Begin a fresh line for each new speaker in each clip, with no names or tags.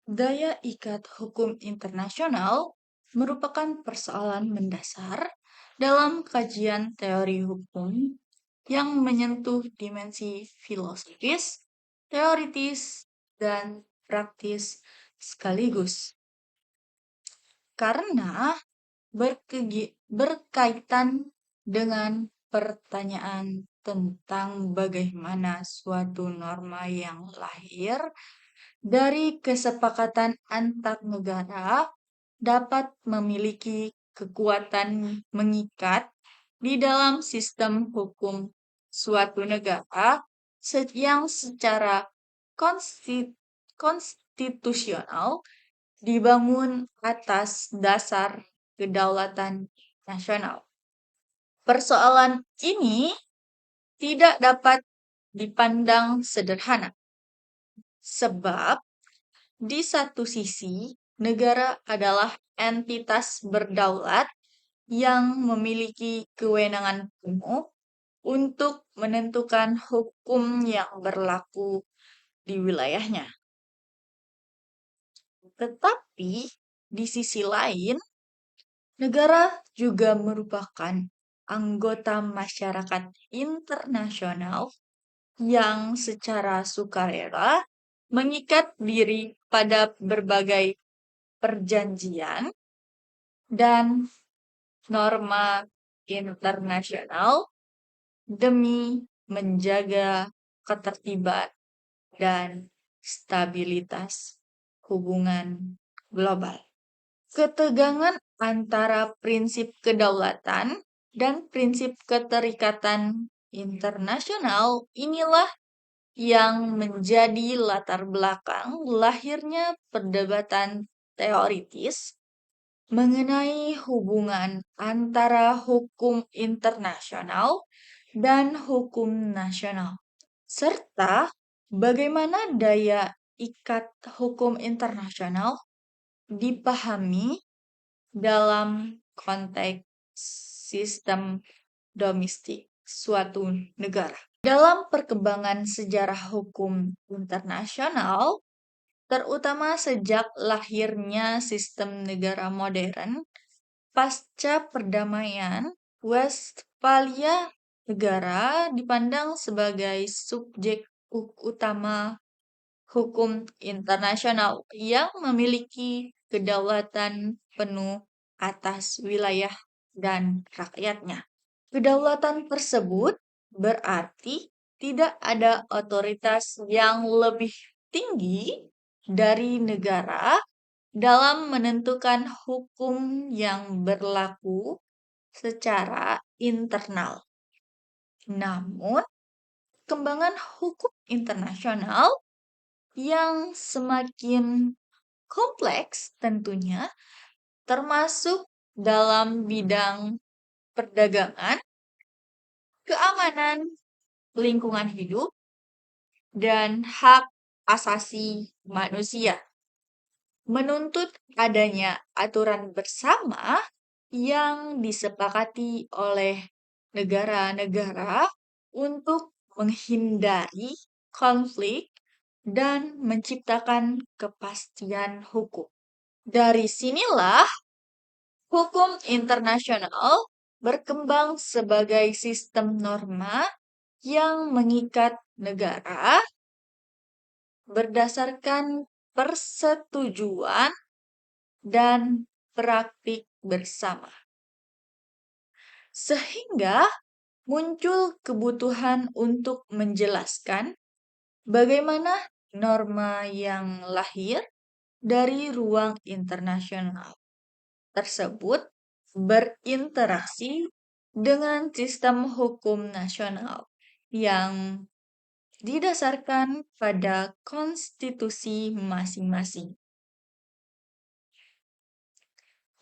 Daya ikat hukum internasional merupakan persoalan mendasar dalam kajian teori hukum yang menyentuh dimensi filosofis, teoritis, dan praktis sekaligus. Karena berkaitan dengan pertanyaan tentang bagaimana suatu norma yang lahir dari kesepakatan antar negara dapat memiliki kekuatan mengikat di dalam sistem hukum suatu negara yang secara konstitusional dibangun atas dasar kedaulatan nasional. Persoalan ini tidak dapat dipandang sederhana, sebab di satu sisi negara adalah entitas berdaulat yang memiliki kewenangan penuh untuk menentukan hukum yang berlaku di wilayahnya. Tetapi di sisi lain, negara juga merupakan anggota masyarakat internasional yang secara sukarela mengikat diri pada berbagai perjanjian dan norma internasional demi menjaga ketertiban dan stabilitas hubungan global. Ketegangan antara prinsip kedaulatan dan prinsip keterikatan internasional inilah yang menjadi latar belakang lahirnya perdebatan teoritis mengenai hubungan antara hukum internasional dan hukum nasional, serta bagaimana daya ikat hukum internasional dipahami dalam konteks sistem domestik suatu negara. Dalam perkembangan sejarah hukum internasional, terutama sejak lahirnya sistem negara modern, pasca perdamaian Westphalia, negara dipandang sebagai subjek utama hukum internasional yang memiliki kedaulatan penuh atas wilayah dan rakyatnya. Kedaulatan tersebut berarti tidak ada otoritas yang lebih tinggi dari negara dalam menentukan hukum yang berlaku secara internal. Namun, perkembangan hukum internasional yang semakin kompleks tentunya termasuk dalam bidang perdagangan, keamanan lingkungan hidup, dan hak asasi manusia. Menuntut adanya aturan bersama yang disepakati oleh negara-negara untuk menghindari konflik dan menciptakan kepastian hukum. Dari sinilah hukum internasional berkembang sebagai sistem norma yang mengikat negara berdasarkan persetujuan dan praktik bersama. Sehingga muncul kebutuhan untuk menjelaskan bagaimana norma yang lahir dari ruang internasional tersebut berinteraksi dengan sistem hukum nasional yang didasarkan pada konstitusi masing-masing.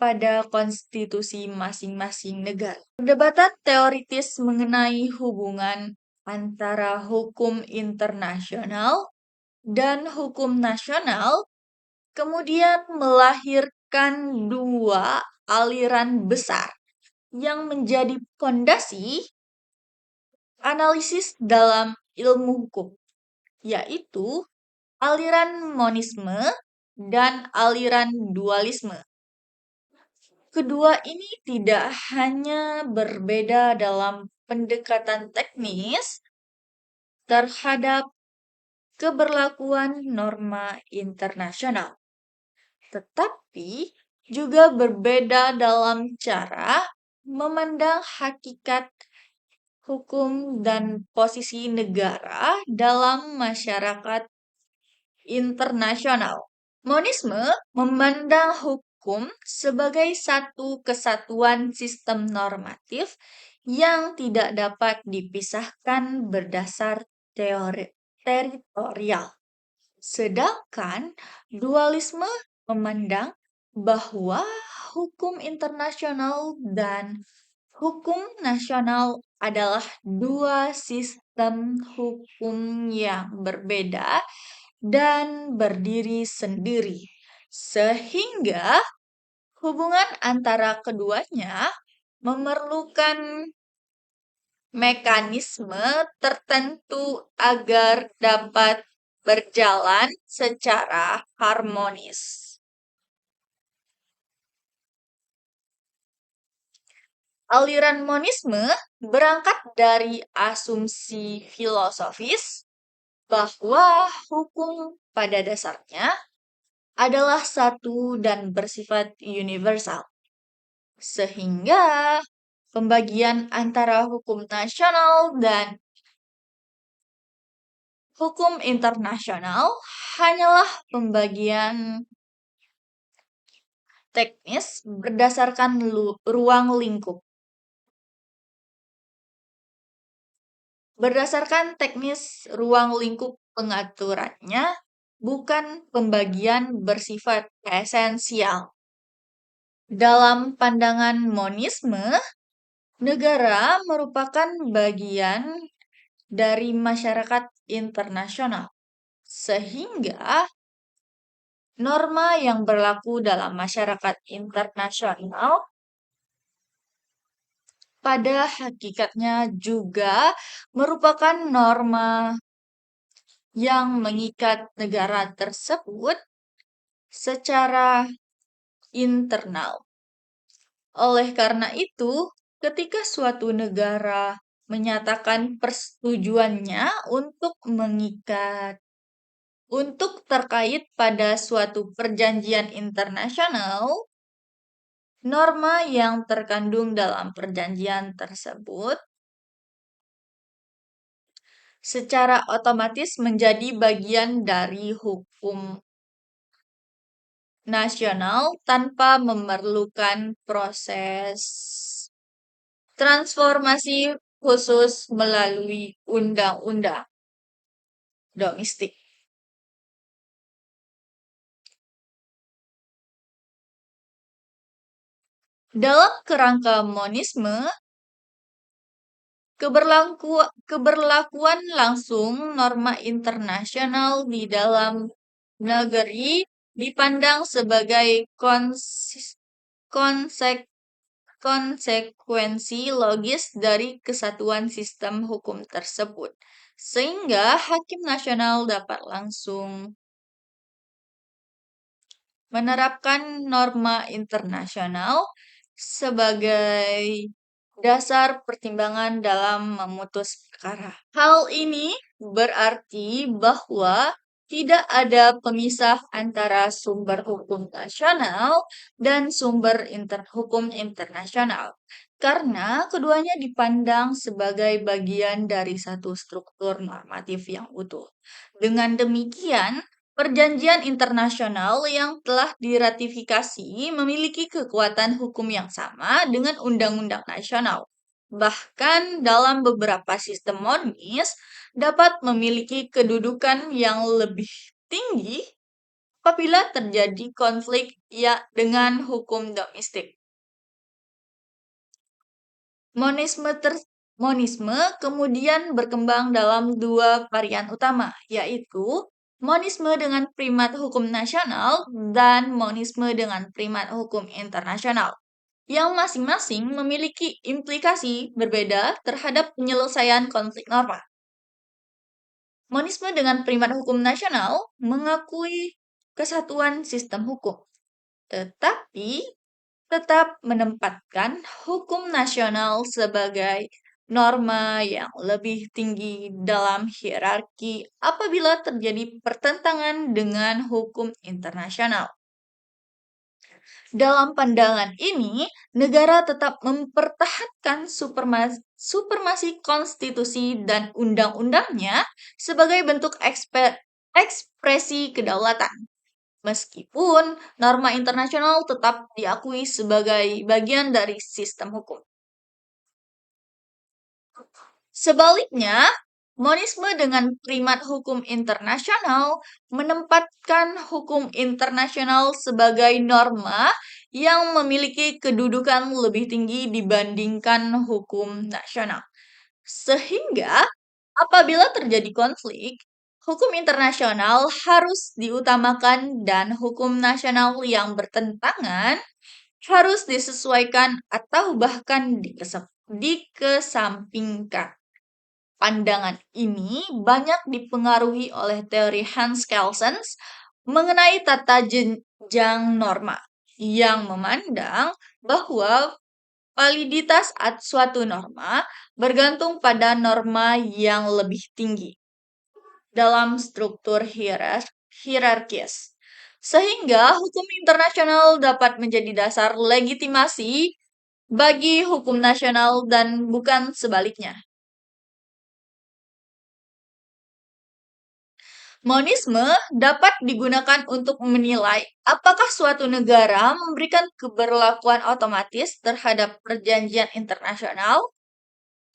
Pada konstitusi masing-masing negara. Perdebatan teoritis mengenai hubungan antara hukum internasional dan hukum nasional kemudian melahirkan dua aliran besar yang menjadi fondasi analisis dalam ilmu hukum, yaitu aliran monisme dan aliran dualisme. Kedua ini tidak hanya berbeda dalam pendekatan teknis terhadap keberlakuan norma internasional, tetapi juga berbeda dalam cara memandang hakikat hukum dan posisi negara dalam masyarakat internasional. Monisme memandang hukum sebagai satu kesatuan sistem normatif yang tidak dapat dipisahkan berdasar teori teritorial. Sedangkan dualisme memandang bahwa hukum internasional dan hukum nasional adalah dua sistem hukum yang berbeda dan berdiri sendiri, sehingga hubungan antara keduanya memerlukan mekanisme tertentu agar dapat berjalan secara harmonis. Aliran monisme berangkat dari asumsi filosofis bahwa hukum pada dasarnya adalah satu dan bersifat universal, sehingga pembagian antara hukum nasional dan hukum internasional hanyalah pembagian teknis berdasarkan ruang lingkup. Berdasarkan teknis ruang lingkup pengaturannya, bukan pembagian bersifat esensial. Dalam pandangan monisme, negara merupakan bagian dari masyarakat internasional, sehingga norma yang berlaku dalam masyarakat internasional pada hakikatnya juga merupakan norma yang mengikat negara tersebut secara internal. Oleh karena itu, ketika suatu negara menyatakan persetujuannya untuk terkait pada suatu perjanjian internasional, norma yang terkandung dalam perjanjian tersebut secara otomatis menjadi bagian dari hukum nasional tanpa memerlukan proses transformasi khusus melalui undang-undang domestik. Dalam kerangka monisme, keberlakuan langsung norma internasional di dalam negeri dipandang sebagai konsekuensi logis dari kesatuan sistem hukum tersebut, sehingga hakim nasional dapat langsung menerapkan norma internasional sebagai dasar pertimbangan dalam memutus perkara. Hal ini berarti bahwa tidak ada pemisah antara sumber hukum nasional dan sumber hukum internasional, karena keduanya dipandang sebagai bagian dari satu struktur normatif yang utuh. Dengan demikian, perjanjian internasional yang telah diratifikasi memiliki kekuatan hukum yang sama dengan undang-undang nasional. Bahkan dalam beberapa sistem monis dapat memiliki kedudukan yang lebih tinggi apabila terjadi konflik dengan hukum domestik. Monisme kemudian berkembang dalam dua varian utama, yaitu monisme dengan primat hukum nasional dan monisme dengan primat hukum internasional, yang masing-masing memiliki implikasi berbeda terhadap penyelesaian konflik norma. Monisme dengan primat hukum nasional mengakui kesatuan sistem hukum, tetapi tetap menempatkan hukum nasional sebagai norma yang lebih tinggi dalam hierarki apabila terjadi pertentangan dengan hukum internasional. Dalam pandangan ini, negara tetap mempertahankan supremasi konstitusi dan undang-undangnya sebagai bentuk ekspresi kedaulatan. Meskipun norma internasional tetap diakui sebagai bagian dari sistem hukum. Sebaliknya, monisme dengan primat hukum internasional menempatkan hukum internasional sebagai norma yang memiliki kedudukan lebih tinggi dibandingkan hukum nasional. Sehingga apabila terjadi konflik, hukum internasional harus diutamakan dan hukum nasional yang bertentangan harus disesuaikan atau bahkan dikesampingkan. Pandangan ini banyak dipengaruhi oleh teori Hans Kelsen mengenai tata jenjang norma, yang memandang bahwa validitas suatu norma bergantung pada norma yang lebih tinggi dalam struktur hierarkis. Sehingga hukum internasional dapat menjadi dasar legitimasi bagi hukum nasional dan bukan sebaliknya. Monisme dapat digunakan untuk menilai apakah suatu negara memberikan keberlakuan otomatis terhadap perjanjian internasional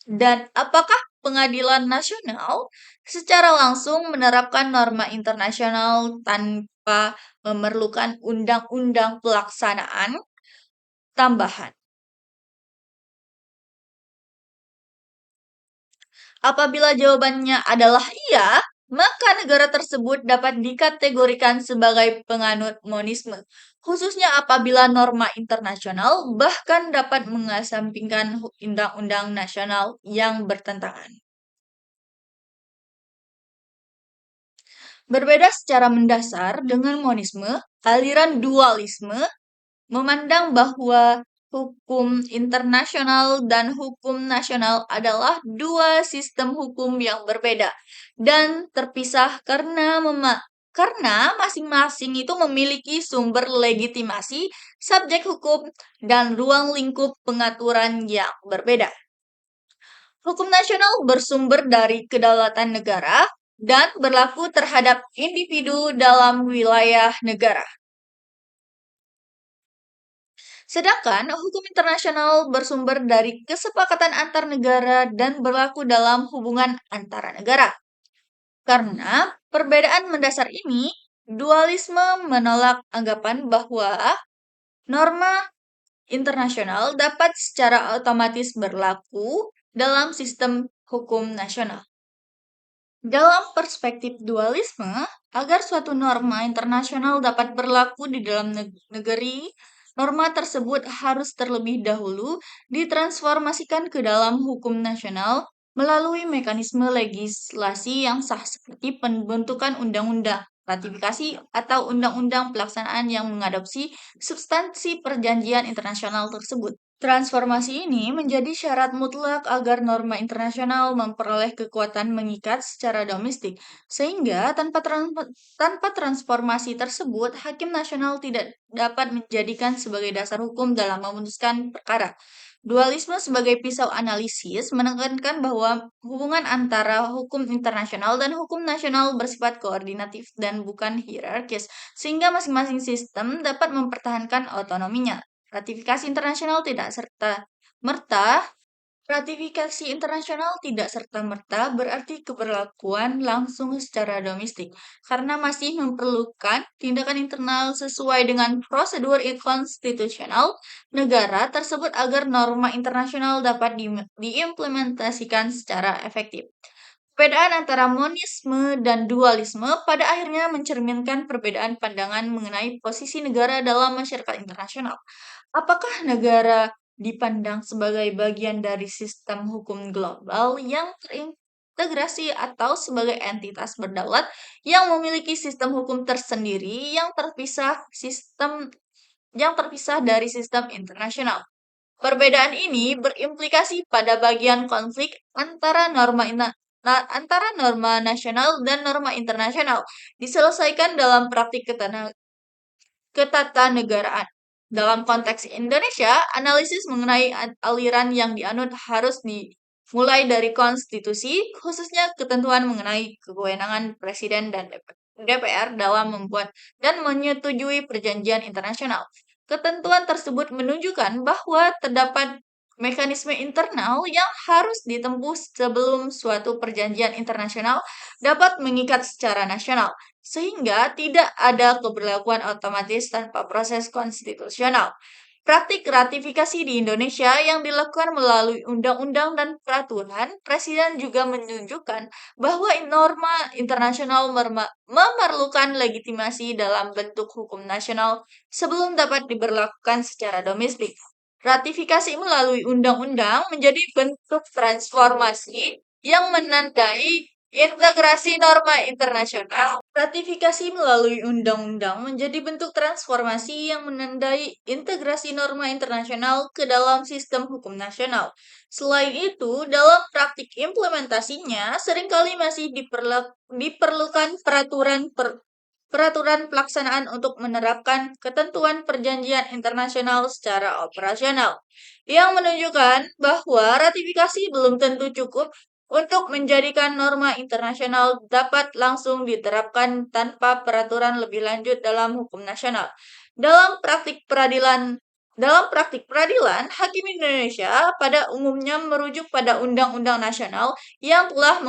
dan apakah pengadilan nasional secara langsung menerapkan norma internasional tanpa memerlukan undang-undang pelaksanaan tambahan. Apabila jawabannya adalah iya, maka negara tersebut dapat dikategorikan sebagai penganut monisme, khususnya apabila norma internasional bahkan dapat mengesampingkan undang-undang nasional yang bertentangan. Berbeda secara mendasar dengan monisme, aliran dualisme memandang bahwa hukum internasional dan hukum nasional adalah dua sistem hukum yang berbeda dan terpisah karena masing-masing itu memiliki sumber legitimasi, subjek hukum, dan ruang lingkup pengaturan yang berbeda. Hukum nasional bersumber dari kedaulatan negara dan berlaku terhadap individu dalam wilayah negara. Sedangkan hukum internasional bersumber dari kesepakatan antar negara dan berlaku dalam hubungan antara negara. Karena perbedaan mendasar ini, dualisme menolak anggapan bahwa norma internasional dapat secara otomatis berlaku dalam sistem hukum nasional. Dalam perspektif dualisme, agar suatu norma internasional dapat berlaku di dalam negeri, norma tersebut harus terlebih dahulu ditransformasikan ke dalam hukum nasional melalui mekanisme legislasi yang sah seperti pembentukan undang-undang, ratifikasi, atau undang-undang pelaksanaan yang mengadopsi substansi perjanjian internasional tersebut. Transformasi ini menjadi syarat mutlak agar norma internasional memperoleh kekuatan mengikat secara domestik, sehingga tanpa transformasi tersebut, hakim nasional tidak dapat menjadikan sebagai dasar hukum dalam memutuskan perkara. Dualisme sebagai pisau analisis menekankan bahwa hubungan antara hukum internasional dan hukum nasional bersifat koordinatif dan bukan hierarkis, sehingga masing-masing sistem dapat mempertahankan otonominya. Ratifikasi internasional tidak serta-merta berarti keberlakuan langsung secara domestik, karena masih memerlukan tindakan internal sesuai dengan prosedur konstitusional negara tersebut agar norma internasional dapat diimplementasikan secara efektif. Perbedaan antara monisme dan dualisme pada akhirnya mencerminkan perbedaan pandangan mengenai posisi negara dalam masyarakat internasional. Apakah negara dipandang sebagai bagian dari sistem hukum global yang terintegrasi atau sebagai entitas berdaulat yang memiliki sistem hukum tersendiri yang terpisah dari sistem internasional. Perbedaan ini berimplikasi pada bagian konflik antara norma nasional dan norma internasional diselesaikan dalam praktik ketatanegaraan. Dalam konteks Indonesia, analisis mengenai aliran yang dianut harus dimulai dari konstitusi, khususnya ketentuan mengenai kewenangan Presiden dan DPR dalam membuat dan menyetujui perjanjian internasional. Ketentuan tersebut menunjukkan bahwa terdapat mekanisme internal yang harus ditempuh sebelum suatu perjanjian internasional dapat mengikat secara nasional, sehingga tidak ada keberlakuan otomatis tanpa proses konstitusional. Praktik ratifikasi di Indonesia yang dilakukan melalui undang-undang dan peraturan, Presiden juga menunjukkan bahwa norma internasional memerlukan legitimasi dalam bentuk hukum nasional sebelum dapat diberlakukan secara domestik. Ratifikasi melalui undang-undang menjadi bentuk transformasi yang menandai integrasi norma internasional. Ratifikasi melalui undang-undang menjadi bentuk transformasi yang menandai integrasi norma internasional ke dalam sistem hukum nasional. Selain itu, dalam praktik implementasinya seringkali masih diperlukan peraturan pelaksanaan untuk menerapkan ketentuan perjanjian internasional secara operasional, yang menunjukkan bahwa ratifikasi belum tentu cukup untuk menjadikan norma internasional dapat langsung diterapkan tanpa peraturan lebih lanjut dalam hukum nasional. Dalam praktik peradilan, hakim Indonesia pada umumnya merujuk pada undang-undang nasional yang telah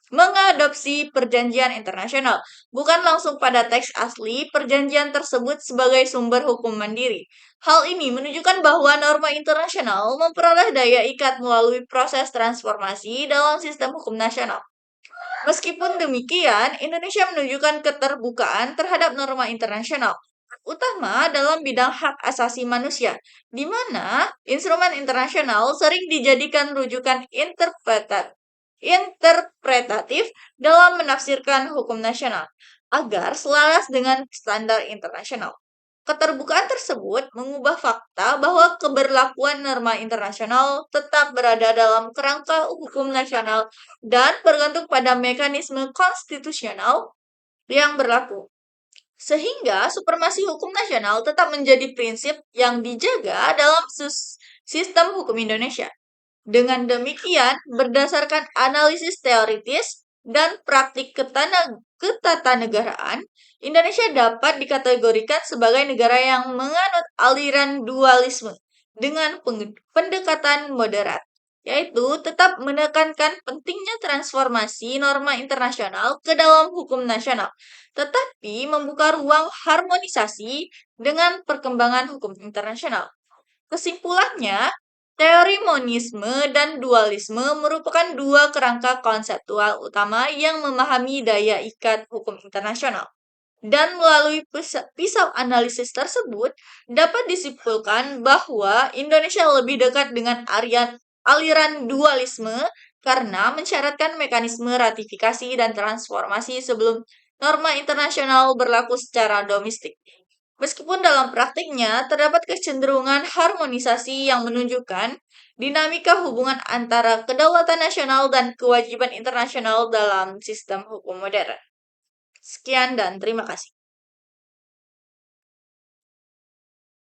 mengadopsi perjanjian internasional, bukan langsung pada teks asli perjanjian tersebut sebagai sumber hukum mandiri. Hal ini menunjukkan bahwa norma internasional memperoleh daya ikat melalui proses transformasi dalam sistem hukum nasional. Meskipun demikian, Indonesia menunjukkan keterbukaan terhadap norma internasional, utama dalam bidang hak asasi manusia, di mana instrumen internasional sering dijadikan rujukan interpretatif dalam menafsirkan hukum nasional agar selaras dengan standar internasional. Keterbukaan tersebut mengubah fakta bahwa keberlakuan norma internasional tetap berada dalam kerangka hukum nasional dan bergantung pada mekanisme konstitusional yang berlaku. Sehingga supremasi hukum nasional tetap menjadi prinsip yang dijaga dalam sistem hukum Indonesia. Dengan demikian, berdasarkan analisis teoritis dan praktik ketatanegaraan, Indonesia dapat dikategorikan sebagai negara yang menganut aliran dualisme dengan pendekatan moderat, yaitu tetap menekankan pentingnya transformasi norma internasional ke dalam hukum nasional, tetapi membuka ruang harmonisasi dengan perkembangan hukum internasional. Kesimpulannya, teori monisme dan dualisme merupakan dua kerangka konseptual utama yang memahami daya ikat hukum internasional. Dan melalui pisau analisis tersebut, dapat disimpulkan bahwa Indonesia lebih dekat dengan aliran dualisme karena mensyaratkan mekanisme ratifikasi dan transformasi sebelum norma internasional berlaku secara domestik. Meskipun dalam praktiknya terdapat kecenderungan harmonisasi yang menunjukkan dinamika hubungan antara kedaulatan nasional dan kewajiban internasional dalam sistem hukum modern. Sekian dan terima kasih.